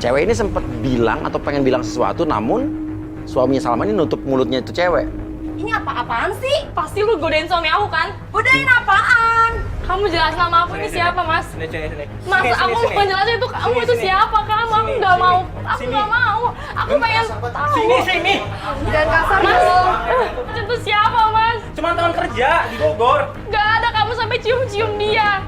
Cewek ini sempat bilang atau pengen bilang sesuatu, namun suaminya Salma ini nutup mulutnya itu cewek. Ini apa-apaan sih? Pasti lu godain suami aku kan? Godain apaan? Kamu jelasin sama aku ini siapa, Mas? Mas, aku bukan jelasin itu kamu itu siapa kamu? Aku nggak mau. Aku nggak mau. Aku pengen tahu. Sini. Jangan kasar Mas, dong. itu siapa, Mas? Cuma teman kerja di Bogor. Gak ada kamu sampai cium-cium dia.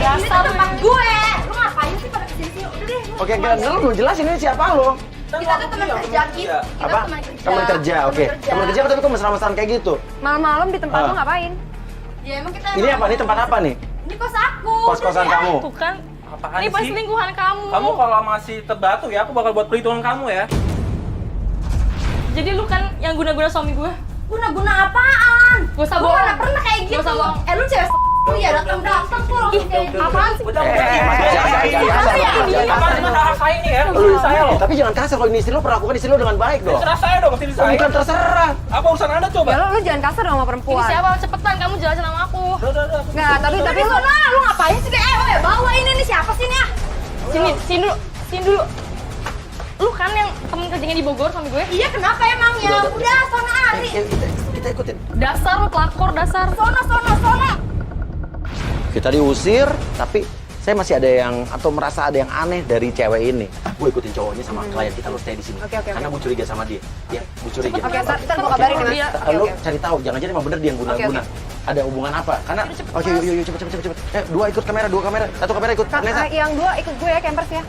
Ini tuh tempat gue. Lu ngapain sih pada kesini? Udah deh. Oke, enggak, lu belum jelas ini siapa lo? Kita tuh teman kerja kita. Apa? Teman kerja, oke. Teman kerja tapi kok mesra-mesraan kayak gitu? Malam-malam di tempat lu ngapain? Ya emang kita Ini apa nih, tempat apa nih? Ini kos aku. Kos-kosan kamu? Tuh kan, Apaan ini sih? pasti lingkungan kamu. Kamu kalau masih terbatu ya, aku bakal buat perhitungan kamu ya. Jadi lu kan yang guna-guna suami gue? Guna-guna apaan? Gak usah Gue bohong. mana pernah kayak gitu. Gak usah bohong. Lu cewek ya datang-datang tuh langsung kayak gitu. Apaan sih? Udah, Jangan. Apa cuma hak saya ini ya? Istri saya loh. Tapi jangan kasar kalau ini istri lo, perlakukan istri lo dengan baik dong. Terserah saya dong, istri saya. Bukan terserah. Apa urusan Anda coba? Ya lu jangan kasar dong sama Ini perempuan. siapa? Cepetan kamu jelasin sama aku. Udah. Enggak, tapi lu ngapain sih deh? Bawa ini siapa sih nih? Sini dulu. Lu kan yang temen kerjanya di Bogor suami gue? Iya, kenapa emangnya? Udah, sono Ari. Kita ikutin. Dasar lu pelakor, dasar. Sono. Kita diusir, tapi saya masih ada yang atau merasa ada yang aneh dari cewek ini. Gue ikutin cowoknya sama klien kita, lo stay di sini. Oke. Karena gue curiga sama dia. Ya, gue curiga. Oke, ntar gua kabarin ya, Mas. Lo cari tahu, jangan-jangan emang bener dia yang guna-guna. Ada hubungan apa? Karena oke, yuk cepet. Dua kamera. Satu kamera ikut. Nesa. Yang dua ikut gue ya, campers ya.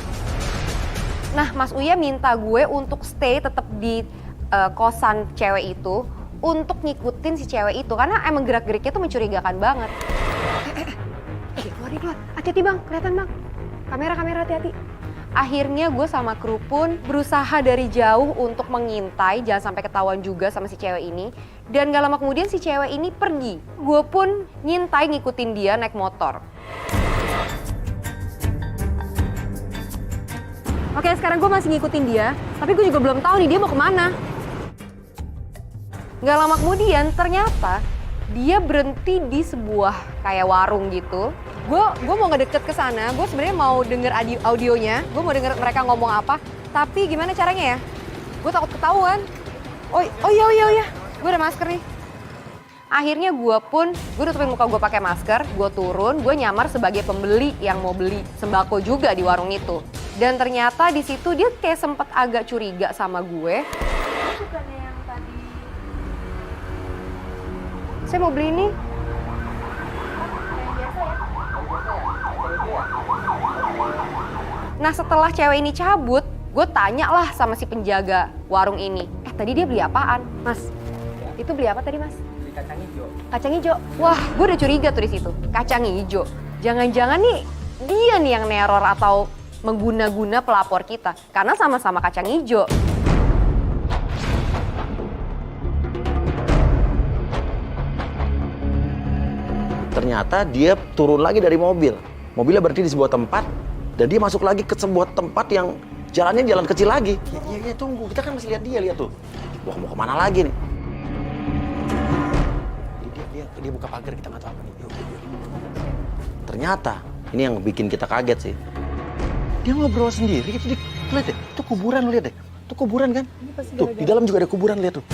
Nah, Mas Uya minta gue untuk stay tetap di kosan cewek itu untuk ngikutin si cewek itu karena emang gerak-geriknya tuh mencurigakan banget. Keluar. Hati-hati bang, kelihatan bang. Kamera hati-hati. Akhirnya gue sama kru pun berusaha dari jauh untuk mengintai, jangan sampai ketahuan juga sama si cewek ini. Dan gak lama kemudian si cewek ini pergi. Gue pun ngintai ngikutin dia naik motor. Oke, sekarang gue masih ngikutin dia, tapi gue juga belum tahu nih dia mau kemana. Gak lama kemudian ternyata dia berhenti di sebuah kayak warung gitu. Gue mau ngedeket ke sana, gue sebenarnya mau denger audionya, gue mau denger mereka ngomong apa. Tapi gimana caranya ya? Gue takut ketahuan. Oh iya, gue ada masker nih. Akhirnya gue nutupin muka gue pakai masker, gue turun, gue nyamar sebagai pembeli yang mau beli sembako juga di warung itu. Dan ternyata di situ dia kayak sempet agak curiga sama gue. Bukannya yang tadi. Saya mau beli ini. Nah setelah cewek ini cabut, gue tanya lah sama si penjaga warung ini. Tadi dia beli apaan? Mas, itu beli apa tadi mas? Beli kacang hijau. Kacang hijau? Wah, gue udah curiga tuh di situ. Kacang hijau. Jangan-jangan nih dia nih yang neror atau mengguna-guna pelapor kita. Karena sama-sama kacang hijau. Ternyata dia turun lagi dari mobil. Mobilnya berhenti di sebuah tempat dan dia masuk lagi ke sebuah tempat yang jalannya jalan kecil lagi. Iya, tunggu. Kita kan masih lihat tuh. Wah, mau kemana lagi nih? Dia buka pagar, kita nggak tahu apa nih. Yuk. Ternyata, ini yang bikin kita kaget sih. Dia ngobrol sendiri, gitu. Lihat deh, itu kuburan, lihat deh. Itu kuburan kan? Tuh, di dalam juga ada kuburan, lihat tuh.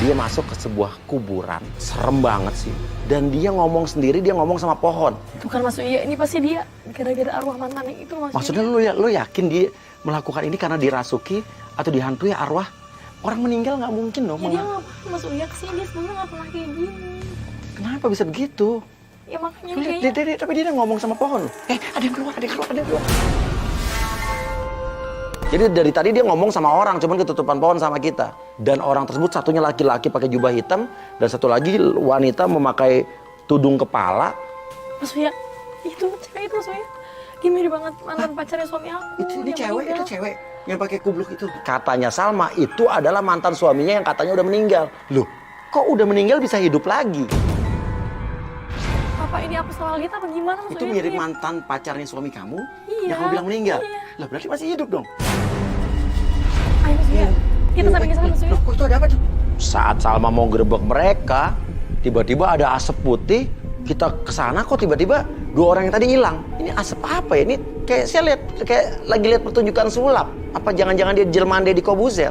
Dia masuk ke sebuah kuburan, serem banget sih. Dan dia ngomong sendiri, dia ngomong sama pohon. Bukan Mas Uya, ini pasti dia gara-gara arwah mantannya itu Mas. Maksudnya lu yakin dia melakukan ini karena dirasuki atau dihantui arwah? Orang meninggal nggak mungkin dong. Ya dia nggak Mas Uya kesini, dia sebenarnya nggak pernah kayak gini. Kenapa bisa begitu? Ya makanya Lihat, kayaknya. tapi dia ngomong sama pohon. Ada yang keluar. Jadi dari tadi dia ngomong sama orang, cuman ketutupan pohon sama kita. Dan orang tersebut satunya laki-laki pakai jubah hitam, dan satu lagi wanita memakai tudung kepala. Mas Uya, itu cewek itu Mas Uya. Dia mirip banget mantan pacarnya suami aku. Itu cewek yang pakai kubluk itu. Katanya Salma itu adalah mantan suaminya yang katanya udah meninggal. Loh, kok udah meninggal bisa hidup lagi? Apa ini aku salah lihat apa gimana Mas Itu Uya? mirip mantan pacarnya suami kamu Iya, yang kamu bilang meninggal. iya. Lah berarti masih hidup dong. Ayo Mas Uya, kita sampai ke sana Mas Uya. Loh, kok itu ada apa tuh? Saat Salma mau gerebek mereka, tiba-tiba ada asap putih. Kita kesana kok tiba-tiba dua orang yang tadi hilang. Ini asap apa ya? Ini kayak saya lihat kayak lagi lihat pertunjukan sulap. Apa jangan-jangan dia jelmaan Deddy Kobuzer?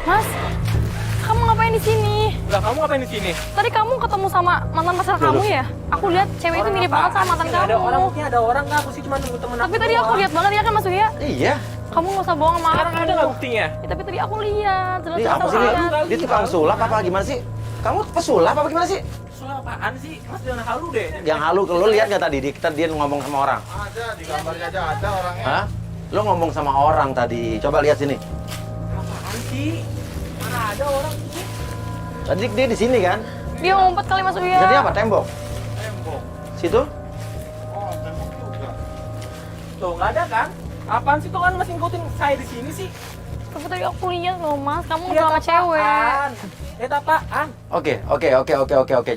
Mas, kamu ngapain di sini? Lah kamu ngapain di sini? Tadi kamu ketemu sama mantan pacar kamu ya? Aku lihat cewek itu mirip banget sama mantan Ada orang, kamu. mungkin ada orang nggak? Aku sih cuma nunggu temen Tapi tadi aku lihat banget ya kan Mas Uya? Iya. Kamu nggak usah bohong sama Sekarang aku. ada nggak buktinya? Ya, tapi tadi aku lihat, Ini jelas-jelas apa aku sih? lihat. Dia tukang sulap apa gimana sih? Kamu pesulap apa gimana sih? Soal apaan sih? Mas jangan halu deh. Yang halu, lo lihat nggak tadi? Dia ngomong sama orang. Ada, di gambarnya aja ada orangnya. Hah? Lo ngomong sama orang tadi. Coba lihat sini. Apaan sih? Mana ada orang sih? Tadi dia di sini kan? Dia ngumpet kali Mas Uya. Jadi apa? Tembok? Tembok. Situ? Oh, tembok juga. Tuh nggak ada kan? Apaan sih tuh kan masih ngikutin saya di sini sih? Tapi tadi aku lihat loh Mas, kamu Lihat sama cewek. apaan? Lihat apaan? Oke.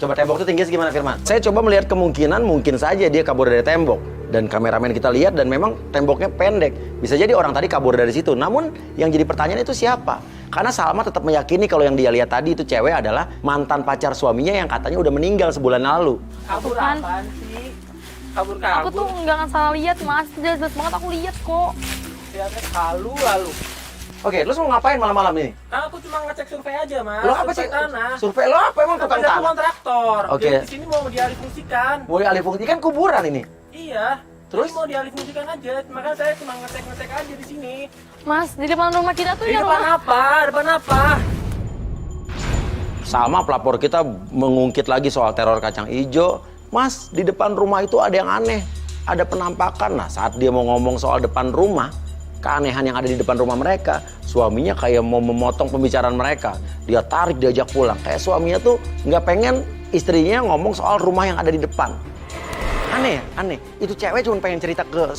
Coba tembok itu tinggi segimana, Firman? Saya coba melihat kemungkinan mungkin saja dia kabur dari tembok. Dan kameramen kita lihat dan memang temboknya pendek. Bisa jadi orang tadi kabur dari situ. Namun yang jadi pertanyaan itu siapa? Karena Salma tetap meyakini kalau yang dia lihat tadi itu cewek adalah mantan pacar suaminya yang katanya udah meninggal sebulan lalu. Kabur Apaan? apaan sih? Kabur. Aku tuh nggak akan salah lihat Mas, jelas-jelas banget aku lihat kok. Lihatnya halu lalu. Oke, lu mau ngapain malam-malam ini? Nah, aku cuma ngecek survei aja, Mas. Lo apa sih? Survei tanah. Survei lo apa emang tukang Ada tanah? kontraktor. Oke. Jadi di sini mau dialihfungsikan. Mau dialih fungsi kan kuburan ini. Iya. Terus? Ini mau dialihfungsikan aja. Makanya saya cuma ngecek aja di sini. Mas, di depan rumah kita tuh Di ya depan rumah. apa? Depan apa? Salma pelapor kita mengungkit lagi soal teror kacang ijo. Mas, di depan rumah itu ada yang aneh. Ada penampakan. Nah, saat dia mau ngomong soal depan rumah, keanehan yang ada di depan rumah mereka, suaminya kayak mau memotong pembicaraan mereka. Dia tarik, diajak pulang. Kayak suaminya tuh nggak pengen istrinya ngomong soal rumah yang ada di depan. Aneh. Itu cewek cuma pengen cerita ke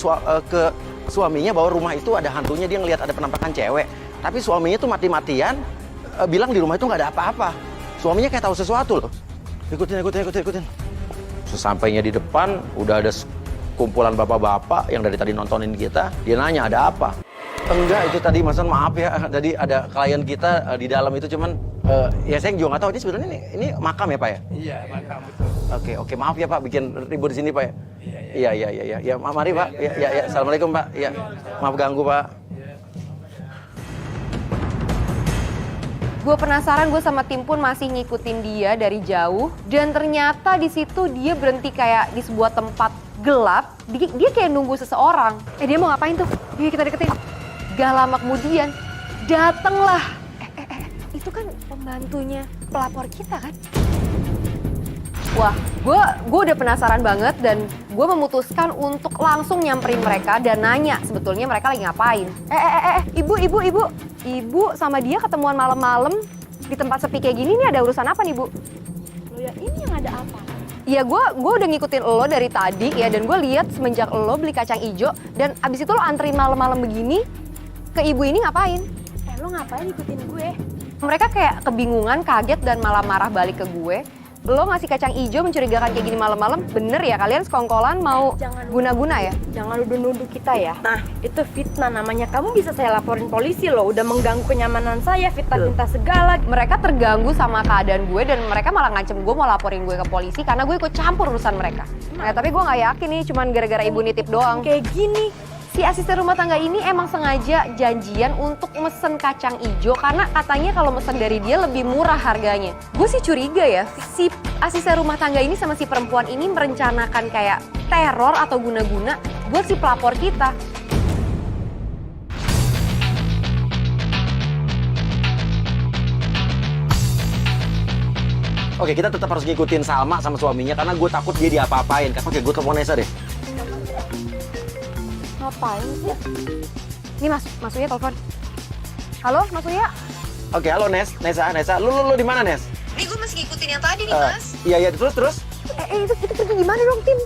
suaminya bahwa rumah itu ada hantunya, dia ngelihat ada penampakan cewek. Tapi suaminya tuh mati-matian bilang di rumah itu nggak ada apa-apa. Suaminya kayak tahu sesuatu loh. Ikutin. Sesampainya di depan, udah ada kumpulan bapak-bapak yang dari tadi nontonin kita. Dia nanya ada apa? Enggak, itu tadi Mas, maaf ya. Jadi ada klien kita di dalam itu cuman ya saya juga nggak tahu ini sebenarnya ini makam ya Pak ya? Iya, makam betul. Oke, maaf ya Pak bikin ribut di sini Pak ya. Iya. Ya, mari Pak. Ya. Assalamualaikum Pak. Ya, maaf ganggu Pak. Gue penasaran, gue sama tim pun masih ngikutin dia dari jauh. Dan ternyata di situ dia berhenti kayak di sebuah tempat gelap. Dia kayak nunggu seseorang. Dia mau ngapain tuh? Yuk kita deketin. Gak lama kemudian, datenglah. Itu kan pembantunya pelapor kita kan? Wah, gue udah penasaran banget dan gue memutuskan untuk langsung nyamperin mereka dan nanya sebetulnya mereka lagi ngapain. Ibu sama dia ketemuan malam-malam di tempat sepi kayak gini, nih ada urusan apa nih Bu? Loh ya, ini yang ada apa? Iya, gue udah ngikutin lo dari tadi ya, dan gue lihat semenjak lo beli kacang ijo dan abis itu lo anterin malam-malam begini ke ibu ini ngapain? Lo ngapain ikutin gue? Mereka kayak kebingungan, kaget dan malah marah balik ke gue. Lo ngasih kacang ijo mencurigakan kayak gini malam-malam, bener ya kalian sekongkolan mau guna-guna ya? Jangan nuduh-nuduh kita ya. Nah, itu fitnah namanya. Kamu bisa saya laporin polisi loh. Udah mengganggu kenyamanan saya, fitnah-fitnah segala. Mereka terganggu sama keadaan gue dan mereka malah ngancem gue mau laporin gue ke polisi karena gue ikut campur urusan mereka. Nah, tapi gue nggak yakin nih, cuman gara-gara ibu nitip doang. Kayak gini. Si asisten rumah tangga ini emang sengaja janjian untuk mesen kacang ijo karena katanya kalau mesen dari dia lebih murah harganya. Gue sih curiga ya, si asisten rumah tangga ini sama si perempuan ini merencanakan kayak teror atau guna-guna buat si pelapor kita. Oke, kita tetap harus ngikutin Salma sama suaminya karena gue takut dia diapa-apain. Oke, gue telepon Nesa deh. Ngapain sih? Ini Mas Uya telepon. Halo, Mas Uya? Oke, halo Nesa. Lu di mana Nes? Nih gue masih ngikutin yang tadi nih, Mas. Iya, terus. Itu pergi gimana dong, tim?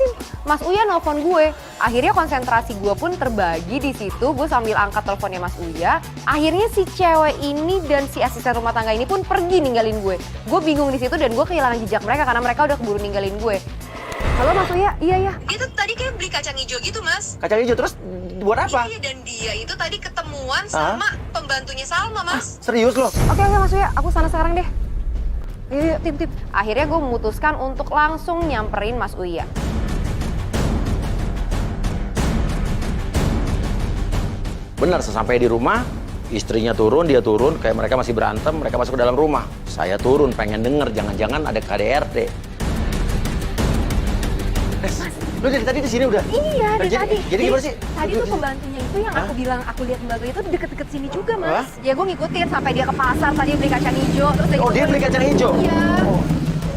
Mas Uya nelfon gue. Akhirnya konsentrasi gue pun terbagi di situ. Gue sambil angkat teleponnya Mas Uya. Akhirnya si cewek ini dan si asisten rumah tangga ini pun pergi ninggalin gue. Gue bingung di situ dan gue kehilangan jejak mereka karena mereka udah keburu ninggalin gue. Halo Mas Uya, iya. Dia tuh tadi kayak beli kacang hijau gitu, Mas. Kacang hijau terus buat apa? Iya, dan dia itu tadi ketemuan sama pembantunya Salma, Mas. Serius loh? Oke Mas Uya, aku sana sekarang deh. Iya, tim. Akhirnya gue memutuskan untuk langsung nyamperin Mas Uya. Benar, sesampai di rumah, istrinya turun, dia turun, kayak mereka masih berantem, mereka masuk ke dalam rumah. Saya turun, pengen denger, jangan-jangan ada KDRT. Lu dari tadi di sini udah? Iya, dari tadi. Jadi gimana sih? Tadi tuh pembantunya itu yang aku bilang, aku lihat pembantunya itu deket-deket sini juga, Mas. Hah? Ya gue ngikutin sampai dia ke pasar, tadi beli kacang hijau, terus Oh, dia beli kacang hijau? Iya. Oh.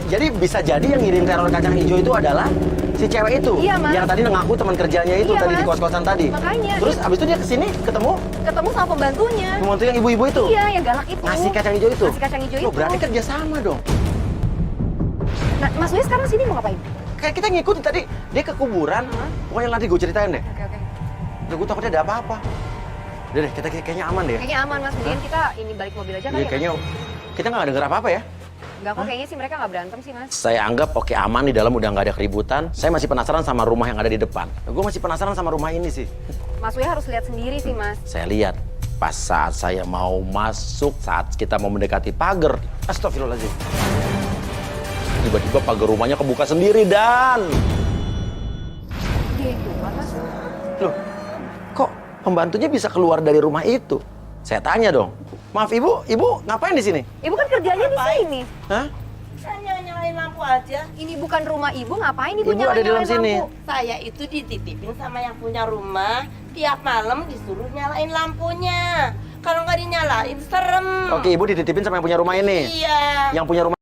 Jadi bisa jadi yang ngirim teror kacang hijau itu adalah si cewek itu? Iya, Mas. Yang tadi ngaku teman kerjanya itu Iya, tadi di Mas. kos-kosan tadi? Makanya. Terus abis itu dia kesini ketemu Ketemu sama pembantunya. pembantu yang ibu-ibu itu? Iya, yang galak itu. Ngasih kacang hijau itu? Ngasih kacang hijau Oh, itu. berarti kerja sama dong? Nah, Mas Uya sekarang sini mau ngapain? Kayak kita ngikutin tadi, dia ke kuburan, pokoknya nanti gue ceritain deh. Oke. Udah gue takutnya ada apa-apa. Udah deh, kita kayaknya aman deh. Kayaknya aman, Mas. Mendingan kita ini balik mobil aja kali Iya, ya, kayaknya kita nggak denger apa-apa ya. Enggak kok, kayaknya sih mereka nggak berantem sih, Mas. Saya anggap oke aman di dalam, udah nggak ada keributan. Saya masih penasaran sama rumah yang ada di depan. Gue masih penasaran sama rumah ini sih. Mas Uya harus lihat sendiri sih, Mas. Saya lihat pas saat saya mau masuk, saat kita mau mendekati pagar. Astagfirullahaladzim. Tiba-tiba pagar rumahnya kebuka sendiri dan... Dia itu, Mas. Loh, kok pembantunya bisa keluar dari rumah itu? Saya tanya dong. Maaf ibu ngapain di sini? Ibu kan kerjanya di sini. Hah? Saya nyalain lampu aja. Ini bukan rumah ibu, ngapain ibu Ibu ada di dalam nyalain sini. lampu? Saya itu dititipin sama yang punya rumah. Tiap malam disuruh nyalain lampunya. Kalau nggak dinyalain serem. Oke, ibu dititipin sama yang punya rumah ini. Iya. Yang punya rumah